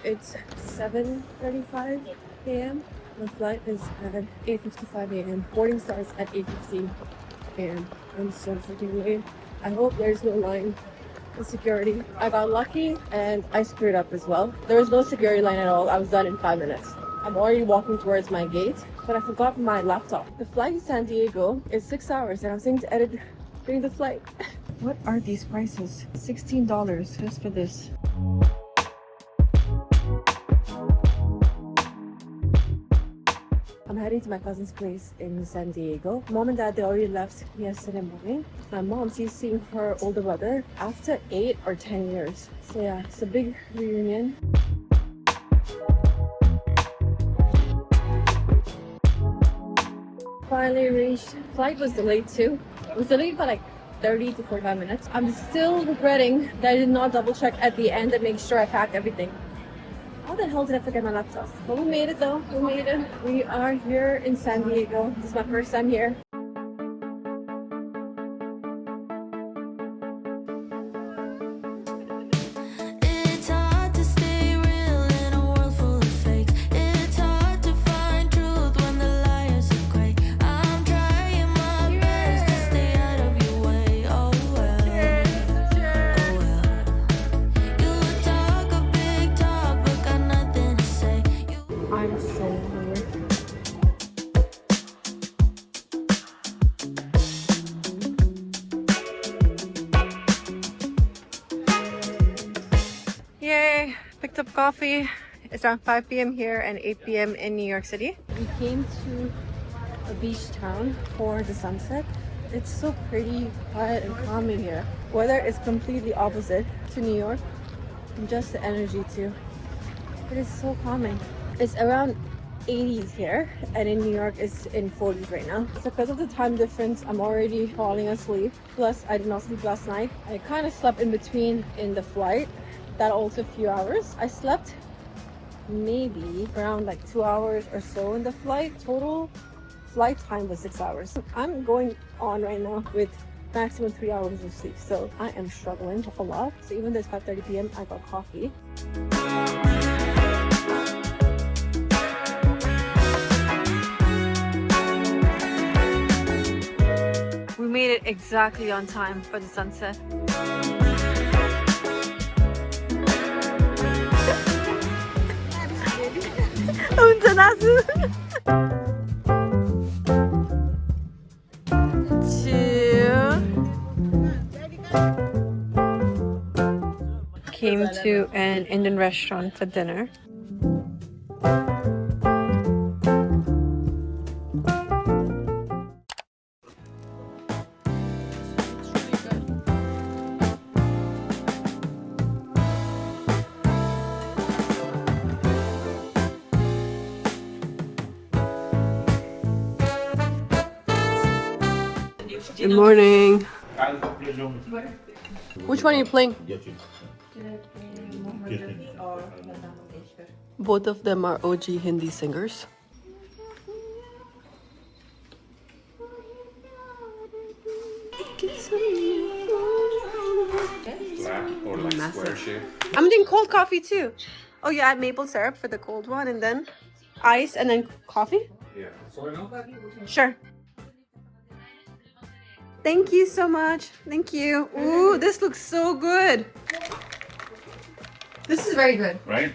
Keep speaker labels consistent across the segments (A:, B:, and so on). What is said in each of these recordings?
A: It's 7:35 a.m. The flight is at 8:55 a.m. Boarding starts at 8:15 a.m. I'm so freaking late. I hope there's no line in security. I got lucky and I screwed up as well. There was no security line at all. I was done in 5 minutes. I'm already walking towards my gate, but I forgot my laptop. The flight to San Diego is 6 hours and I'm saying to edit during the flight. What are these prices? $16 just for this. I'm heading to my cousin's place in San Diego. Mom and dad, they already left yesterday morning. My mom, she's seeing her older brother after 8 or 10 years. So yeah, it's a big reunion. Finally reached. Flight was delayed too. It was delayed by like 30 to 45 minutes. I'm still regretting that I did not double check at the end and make sure I packed everything. How the hell did I forget my laptop? But we made it though. We made it. We are here in San Diego. This is my first time here. I'm so hungry. Yay! Picked up coffee. It's around 5 p.m. here and 8 p.m. in New York City. We came to a beach town for the sunset. It's so pretty, quiet and calming here. Weather is completely opposite to New York. And just the energy too. It is so calming. It's around 80s here and in New York it's in 40s right now. So because of the time difference, I'm already falling asleep. Plus I did not sleep last night. I kind of slept in between in the flight. That also a few hours. I slept maybe around like 2 hours or so in the flight. Total flight time was 6 hours. I'm going on right now with maximum 3 hours of sleep. So I am struggling a lot. So even though it's 5:30 p.m. I got coffee. We made it exactly on time for the sunset. Came to an Indian restaurant for dinner. Good morning. Which one are you playing? Both of them are OG Hindi singers.
B: Black or like square shape.
A: I'm doing cold coffee too. Oh, you add maple syrup for the cold one and then ice and then coffee?
B: Yeah. Soy milk?
A: Sure. Thank you so much. Thank you. Ooh, this looks so good. This is very good.
B: Right?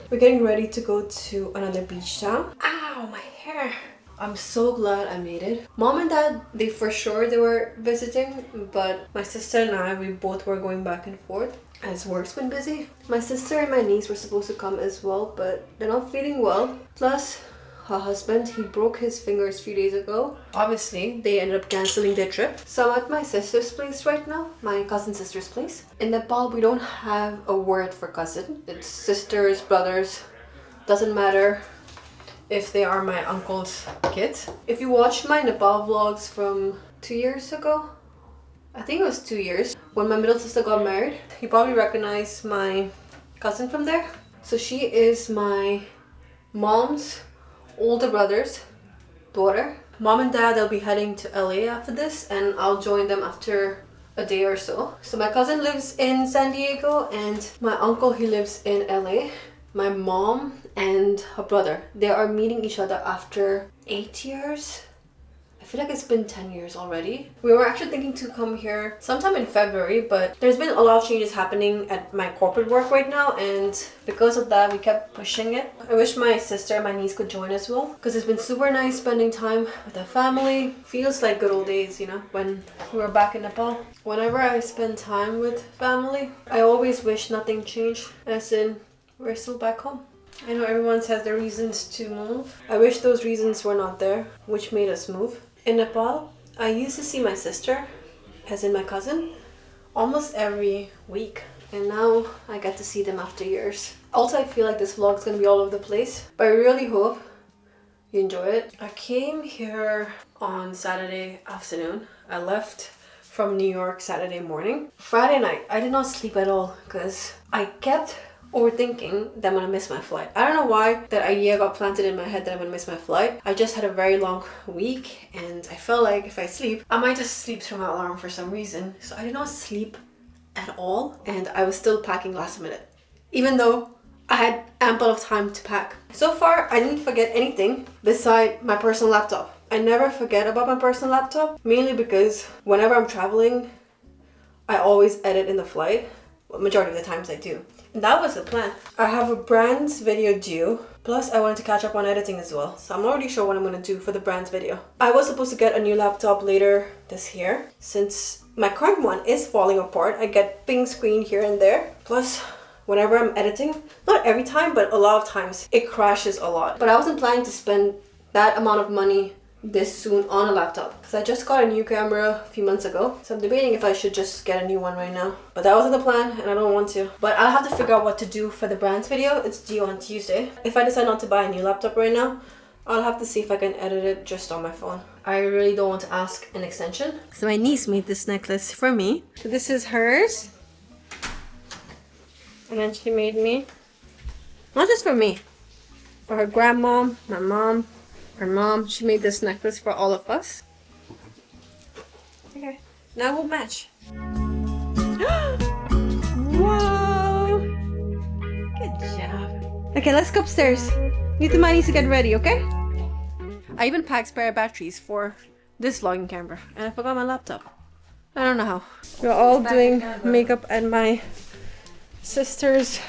A: We're getting ready to go to another beach town. Ow, my hair. I'm so glad I made it. Mom and dad, they were visiting, but my sister and I, we both were going back and forth as work's been busy. My sister and my niece were supposed to come as well, but they're not feeling well. Plus, her husband, he broke his fingers a few days ago. Obviously, they ended up canceling their trip. So I'm at my sister's place right now, my cousin sister's place. In Nepal, we don't have a word for cousin. It's sisters, brothers, doesn't matter if they are my uncle's kids. If you watch my Nepal vlogs from 2 years ago, I think it was 2 years, when my middle sister got married, you probably recognize my cousin from there. So she is my mom's older brother's daughter. Mom and dad, they'll be heading to LA after this and I'll join them after a day or so. So my cousin lives in San Diego and my uncle, he lives in LA. My mom and her brother, they are meeting each other after 8 years. I feel like it's been 10 years already. We were actually thinking to come here sometime in February, but there's been a lot of changes happening at my corporate work right now, and because of that we kept pushing it. I wish my sister and my niece could join as well, because it's been super nice spending time with our family. Feels like good old days, you know, when we were back in Nepal. Whenever I spend time with family, I always wish nothing changed, as in we're still back home. I know everyone says their reasons to move. I wish those reasons were not there, which made us move. In Nepal, I used to see my sister, as in my cousin, almost every week. And now I get to see them after years. Also, I feel like this vlog is going to be all over the place, but I really hope you enjoy it. I came here on Saturday afternoon. I left from New York Saturday morning. Friday night, I did not sleep at all because I kept overthinking that I'm gonna miss my flight. I don't know why that idea got planted in my head that I'm gonna miss my flight. I just had a very long week and I felt like if I sleep, I might just sleep through my alarm for some reason. So I did not sleep at all, and I was still packing last minute, even though I had ample of time to pack. So far, I didn't forget anything beside my personal laptop. I never forget about my personal laptop, mainly because whenever I'm traveling, I always edit in the flight. Well, majority of the times I do. And that was the plan. I have a brands video due, plus I wanted to catch up on editing as well. So I'm not really sure what I'm gonna do for the brands video. I was supposed to get a new laptop later this year. Since my current one is falling apart, I get ping screen here and there. Plus, whenever I'm editing, not every time, but a lot of times, it crashes a lot. But I wasn't planning to spend that amount of money this soon on a laptop, because I just got a new camera a few months ago, so I'm debating if I should just get a new one right now, but that wasn't the plan and I don't want to. But I'll have to figure out what to do for the brands video. It's due on Tuesday. If I decide not to buy a new laptop right now, I'll have to see if I can edit it just on my phone. I really don't want to ask an extension. So my niece made this necklace for me. So this is hers, and then she made me, not just for me, for her grandmom, my mom, her mom. She made this necklace for all of us. Okay, now we'll match. Wow! Good job. Okay, let's go upstairs. You two might need to get ready, okay? I even packed spare batteries for this vlogging camera, and I forgot my laptop. I don't know how. We're all doing makeup at my sister's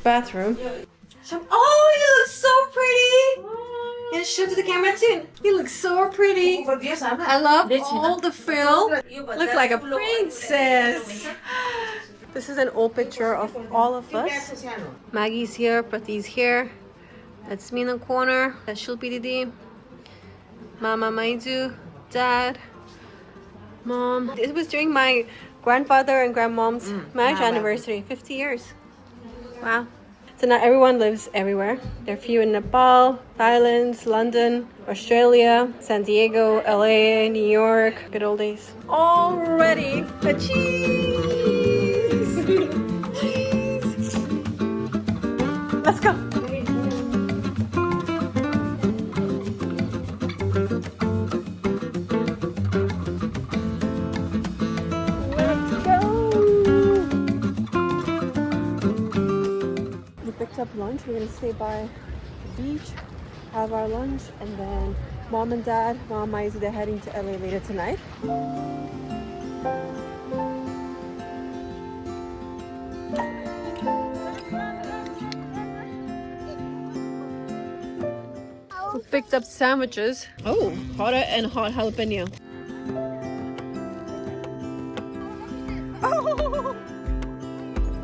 A: bathroom. Oh, you look so pretty! And show to the camera too. You look so pretty. I love all the frill. Look like a princess. This is an old picture of all of us. Maggie's here, Prati's here. That's me in the corner. That's Shilpi Didi. Mama Maidu, Dad, Mom. It was during my grandfather and grandmom's marriage anniversary. 50 years. Wow. So now everyone lives everywhere. There are few in Nepal, Thailand, London, Australia, San Diego, LA, New York. Good old days. All ready for cheese! Cheese! Let's go! Up lunch. We're gonna stay by the beach, have our lunch, and then mom and dad, mom Maizu, they're heading to LA later tonight. We picked up sandwiches. Oh, hotter and hot jalapeno. Oh!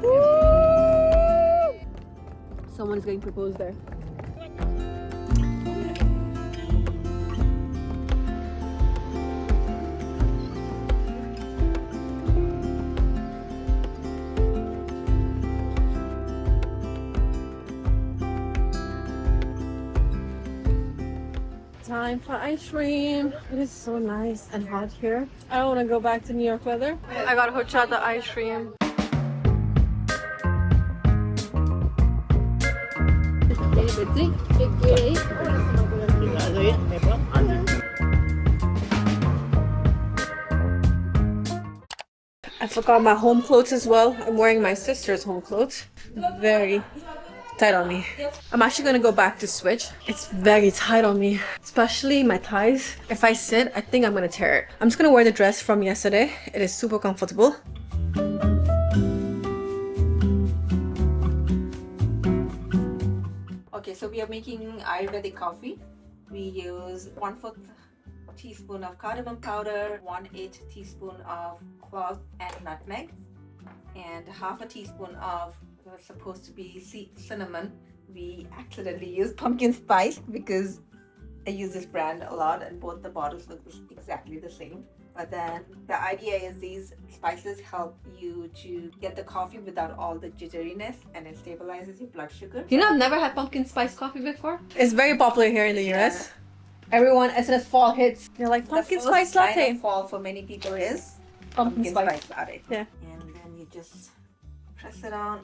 A: Woo! Someone's getting proposed there. Time for ice cream. It is so nice and hot here. I don't want to go back to New York weather. I got horchata ice cream. I forgot my home clothes as well. I'm wearing my sister's home clothes. Very tight on me. I'm actually gonna go back to switch. It's very tight on me, especially my thighs. If I sit, I think I'm gonna tear it. I'm just gonna wear the dress from yesterday. It is super comfortable.
C: Okay, so we are making Ayurvedic coffee. We use 1/4 teaspoon of cardamom powder, 1/8 teaspoon of clove and nutmeg, and half a teaspoon of what's supposed to be cinnamon. We accidentally used pumpkin spice because I use this brand a lot and both the bottles look exactly the same. But then the idea is these spices help you to get the coffee without all the jitteriness, and it stabilizes your blood sugar.
A: You know, I've never had pumpkin spice coffee before. It's very popular here in the US. Everyone, as soon as fall hits, they're like, pumpkin spice latte.
C: The first fall for many people is pumpkin spice latte.
A: Yeah.
C: And then you just press it on.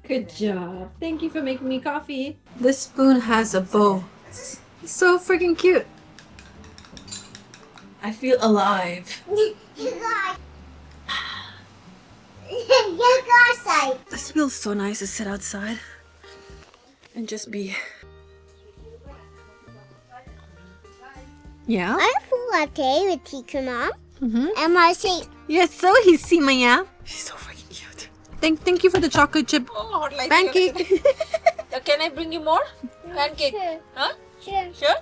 A: Good job. Thank you for making me coffee. This spoon has a bow. So freaking cute. I feel alive. This feels so nice to sit outside and just be. Yeah?
D: I have a latte with Teacher Mom. And I say,
A: Yes, so he's Maya. She's so freaking cute. Thank you for the chocolate chip pancake.
C: Can I bring you more? Pancake.
D: Sure.
C: Huh?
D: Sure.
C: Sure?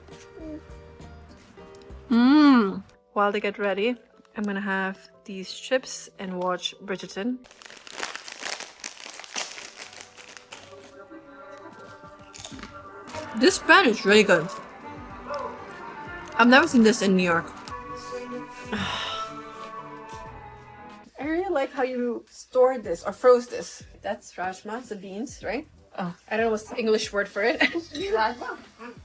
A: While they get ready, I'm gonna have these chips and watch Bridgerton. This pan is really good. I've never seen this in New York. I really like how you stored this or froze this. That's rajma, the beans, right? Oh, I don't know what's the English word for it.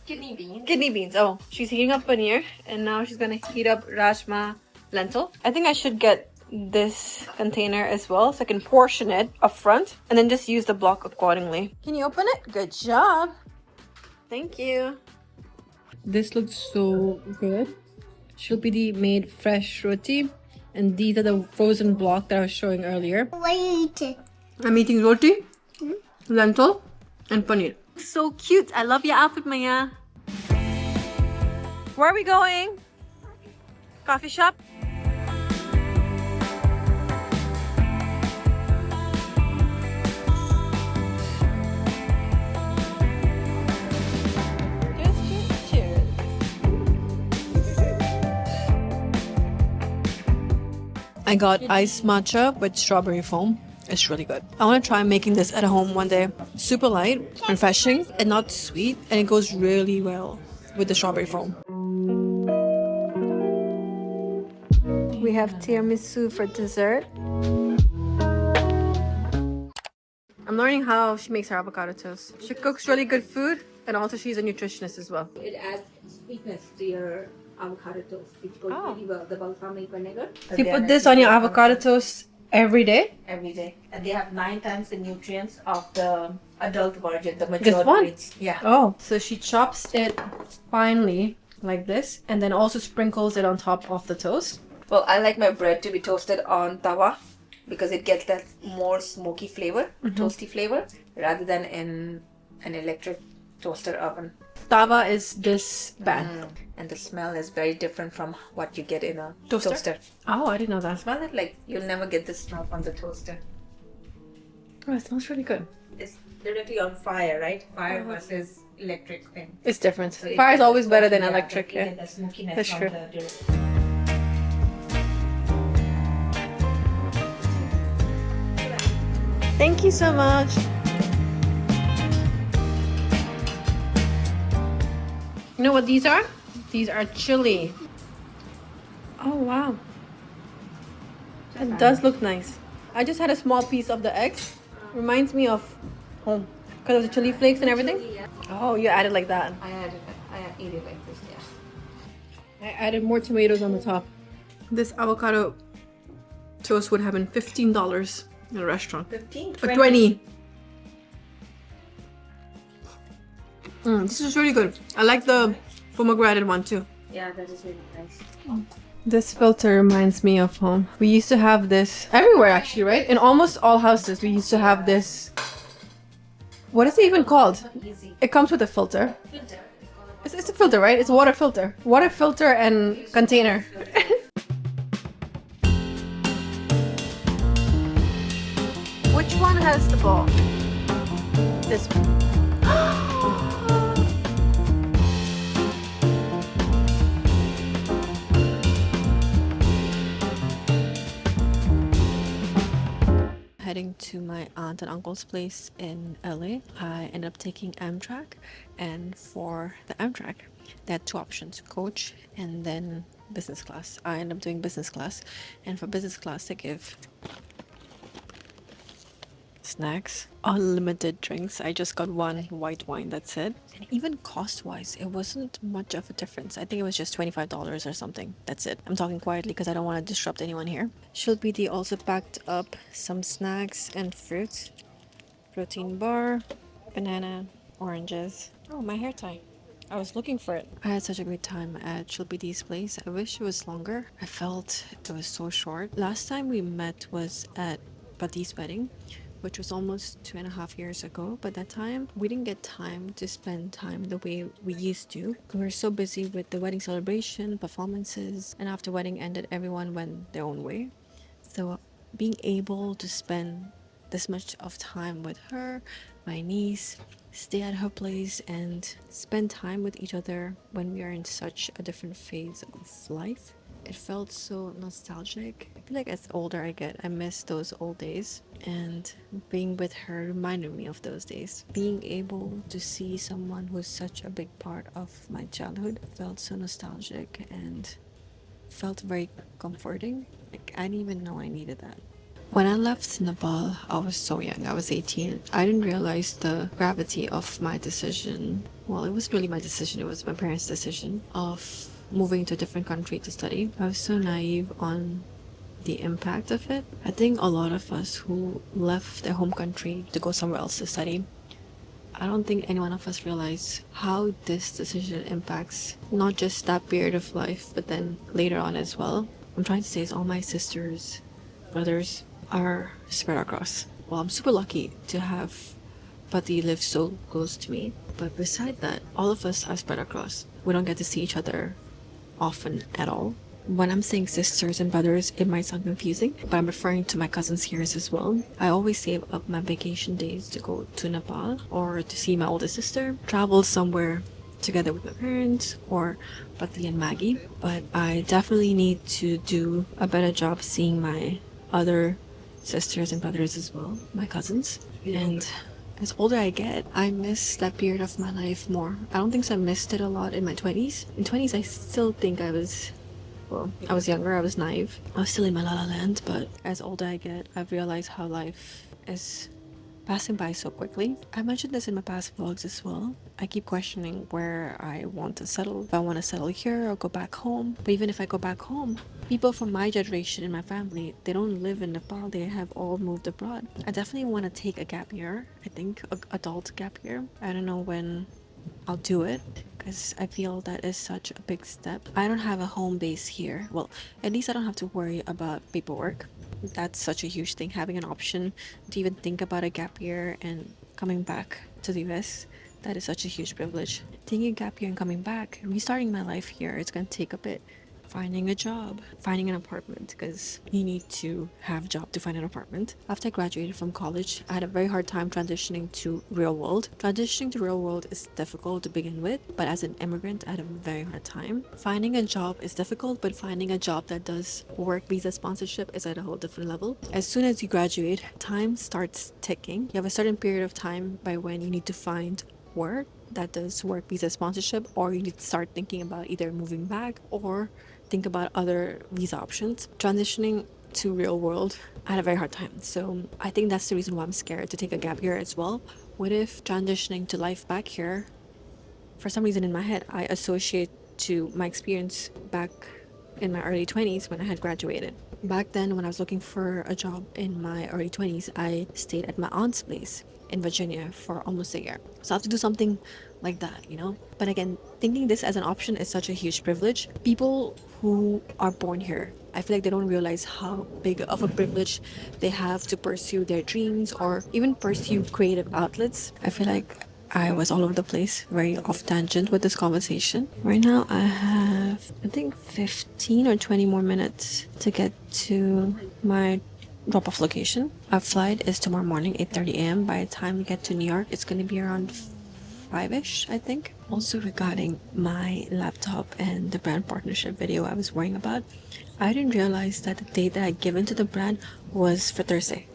C: Kidney beans.
A: Kidney beans. Oh, she's heating up paneer and now she's gonna heat up rajma lentil. I think I should get this container as well so I can portion it up front and then just use the block accordingly. Can you open it? Good job. Thank you. This looks so good. Shilpidi made fresh roti and these are the frozen block that I was showing earlier.
D: What are you eating?
A: I'm eating roti, lentil, and paneer. So cute. I love your outfit, Maya. Where are we going? Coffee shop? Cheers. I got iced matcha with strawberry foam. It's really good. I want to try making this at home one day. Super light, refreshing, and not sweet, and it goes really well with the strawberry foam. We have tiramisu for dessert. I'm learning how she makes her avocado toast. She cooks really good food, and also she's a nutritionist as well.
C: It adds sweetness to your avocado toast. It goes really well. The balsamic vinegar.
A: So you put this on your avocado toast every day?
C: Every day. And they have 9 times the nutrients of the adult version, the mature
A: Just one?
C: breeds. Yeah.
A: Oh, so she chops it finely like this, and then also sprinkles it on top of the toast.
C: Well, I like my bread to be toasted on tawa because it gets that more smoky flavor, toasty flavor, rather than in an electric toaster oven.
A: Tawa is this pan.
C: And the smell is very different from what you get in a
A: Toaster?
C: toaster.
A: Oh, I didn't know that.
C: Smell it like you'll never get this smell from the toaster.
A: Oh, it smells really good.
C: It's directly on fire, right? Fire versus electric thing.
A: It's different.
C: So it
A: Fire is
C: gets
A: always
C: the
A: better than
C: smoky-
A: electric,
C: you
A: yeah.
C: get the smokiness
A: That's
C: from
A: true.
C: the direct.
A: Thank you so much. You know what these are? These are chili. Oh, wow. It does look nice. I just had a small piece of the eggs. Reminds me of home. Because of the chili flakes and everything. Oh, you added like that.
C: I eat it like this, yeah.
A: I added more tomatoes on the top. This avocado toast would have been $15 in a restaurant.
C: 15,
A: Or 20. This is really good. I like the pomegranate one too.
C: Yeah, that is really nice.
A: This filter reminds me of home. We used to have this everywhere actually, right? In almost all houses, we used to have this. What is it even called? It comes with a filter. It's a filter, right? It's a water filter. Water filter and container. Which one has the ball? This one. Heading to my aunt and uncle's place in LA. I ended up taking Amtrak, and for the Amtrak they had two options, coach and then business class. I ended up doing business class, and for business class they give snacks, unlimited drinks. I just got one white wine, that's it. And even cost wise, it wasn't much of a difference. I think it was just $25 or something. That's it. I'm talking quietly because I don't want to disrupt anyone here. Shilpiti also packed up some snacks and fruits. Protein bar, banana, oranges. Oh, my hair tie. I was looking for it. I had such a great time at Shilpiti's place. I wish it was longer. I felt it was so short. Last time we met was at Pati's wedding, which was almost 2.5 years ago. But that time, we didn't get time to spend time the way we used to. We were so busy with the wedding celebration, performances, and after wedding ended, everyone went their own way. So being able to spend this much of time with her, my niece, stay at her place and spend time with each other when we are in such a different phase of life, it felt so nostalgic. I feel like as older I get, I miss those old days, and being with her reminded me of those days. Being able to see someone who's such a big part of my childhood felt so nostalgic and felt very comforting. Like, I didn't even know I needed that. When I left Nepal, I was so young. I was 18. I didn't realize the gravity of my decision. Well, it wasn't really my decision. It was my parents' decision of moving to a different country to study. I was so naive on the impact of it. I think a lot of us who left their home country to go somewhere else to study, I don't think any one of us realize how this decision impacts not just that period of life, but then later on as well. I'm trying to say is all my sisters, brothers are spread across. Well, I'm super lucky to have Pati live so close to me. But beside that, all of us are spread across. We don't get to see each other often at all. When I'm saying sisters and brothers, it might sound confusing, but I'm referring to my cousins here as well. I always save up my vacation days to go to Nepal or to see my older sister, travel somewhere together with my parents or Pati and Maggie. But I definitely need to do a better job seeing my other sisters and brothers as well, my cousins. And as older I get, I miss that period of my life more. I don't think so I missed it a lot in my 20s. In 20s, I still think I was younger, I was naive. I was still in my la la land, but as older I get, I've realized how life is passing by so quickly. I mentioned this in my past vlogs as well. I keep questioning where I want to settle. If I want to settle here or go back home. But even if I go back home, people from my generation in my family, they don't live in Nepal. They have all moved abroad. I definitely want to take a gap year. I think an adult gap year. I don't know when I'll do it because I feel that is such a big step. I don't have a home base here. Well, at least I don't have to worry about paperwork. That's such a huge thing, having an option to even think about a gap year and coming back to the US. That is such a huge privilege. Taking a gap year and coming back, restarting my life here, it's gonna take a bit. Finding a job, finding an apartment, because you need to have a job to find an apartment. After I graduated from college, I had a very hard time transitioning to real world. Transitioning to real world is difficult to begin with, but as an immigrant, I had a very hard time. Finding a job is difficult, but finding a job that does work visa sponsorship is at a whole different level. As soon as you graduate, time starts ticking. You have a certain period of time by when you need to find work that does work visa sponsorship, or you need to start thinking about either moving back or think about other visa options. Transitioning to real world, I had a very hard time. So I think that's the reason why I'm scared to take a gap year as well. What if transitioning to life back here, for some reason in my head, I associate to my experience back in my early 20s when I had graduated. Back then, when I was looking for a job in my early 20s, I stayed at my aunt's place in Virginia for almost a year. So I have to do something like that, you know? But again, thinking this as an option is such a huge privilege. People who are born here, I feel like they don't realize how big of a privilege they have to pursue their dreams or even pursue creative outlets. I feel like I was all over the place, very off tangent with this conversation. Right now, I have, I think, 15 or 20 more minutes to get to my drop-off location. Our flight is tomorrow morning, 8:30 a.m. By the time we get to New York, it's going to be around 5-ish, I think. Also, regarding my laptop and the brand partnership video I was worrying about, I didn't realize that the date that I given to the brand was for Thursday.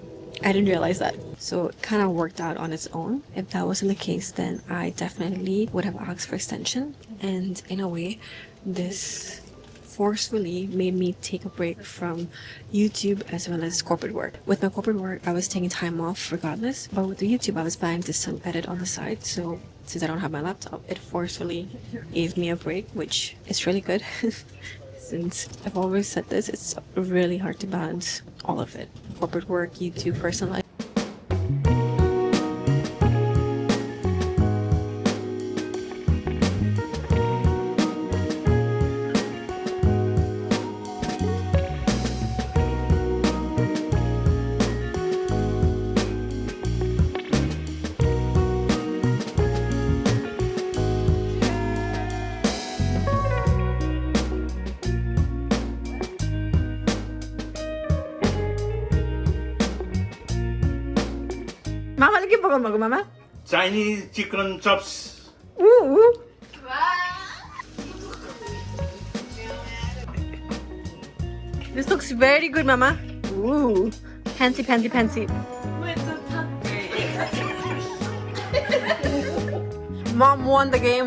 A: I didn't realize that. So it kind of worked out on its own. If that wasn't the case, then I definitely would have asked for extension. And in a way, this forcefully made me take a break from YouTube as well as corporate work. With my corporate work, I was taking time off regardless. But with the YouTube, I was planning to some edit on the side. So since I don't have my laptop, it forcefully gave me a break, which is really good. Since I've always said this, it's really hard to balance all of it. Corporate work, YouTube, personal life.
C: Mama, lagi pa ko Mama?
E: Chinese chicken chops.
C: Ooh. This looks very good, Mama. Ooh. Fancy. Mom won the game.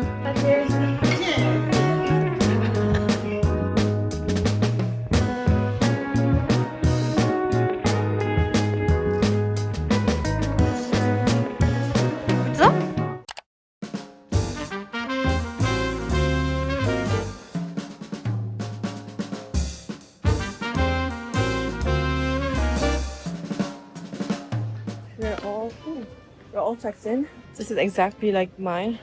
C: We're all checked in. This is exactly like mine,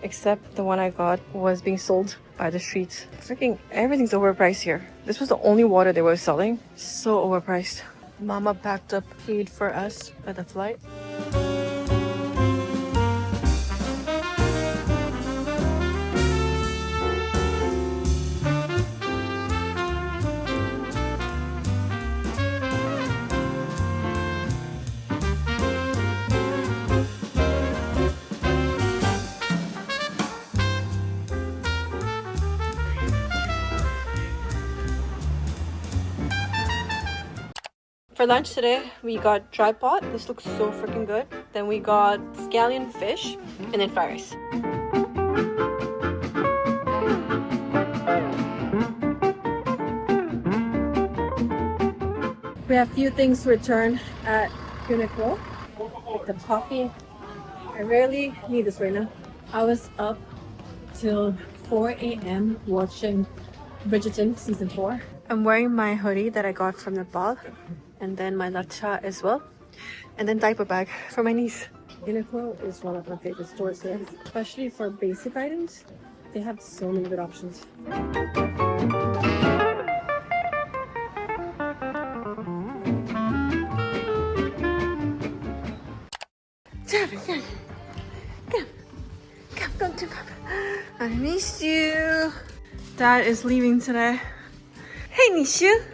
C: except the one I got was being sold by the streets. Freaking everything's overpriced here. This was the only water they were selling. So overpriced. Mama packed up food for us at the flight. For lunch today, we got dry pot. This looks so freaking good. Then we got scallion fish and then fried rice. We have few things to return at Uniqlo. The coffee. I rarely need this right now. I was up till 4 a.m. watching Bridgerton season 4. I'm wearing my hoodie that I got from Nepal. And then my latcha as well. And then diaper bag for my niece. Uniqlo is one of my favorite stores here. Especially for basic items. They have so many good options. Come to Papa. I miss you. Dad is leaving today. Hey, Nishu.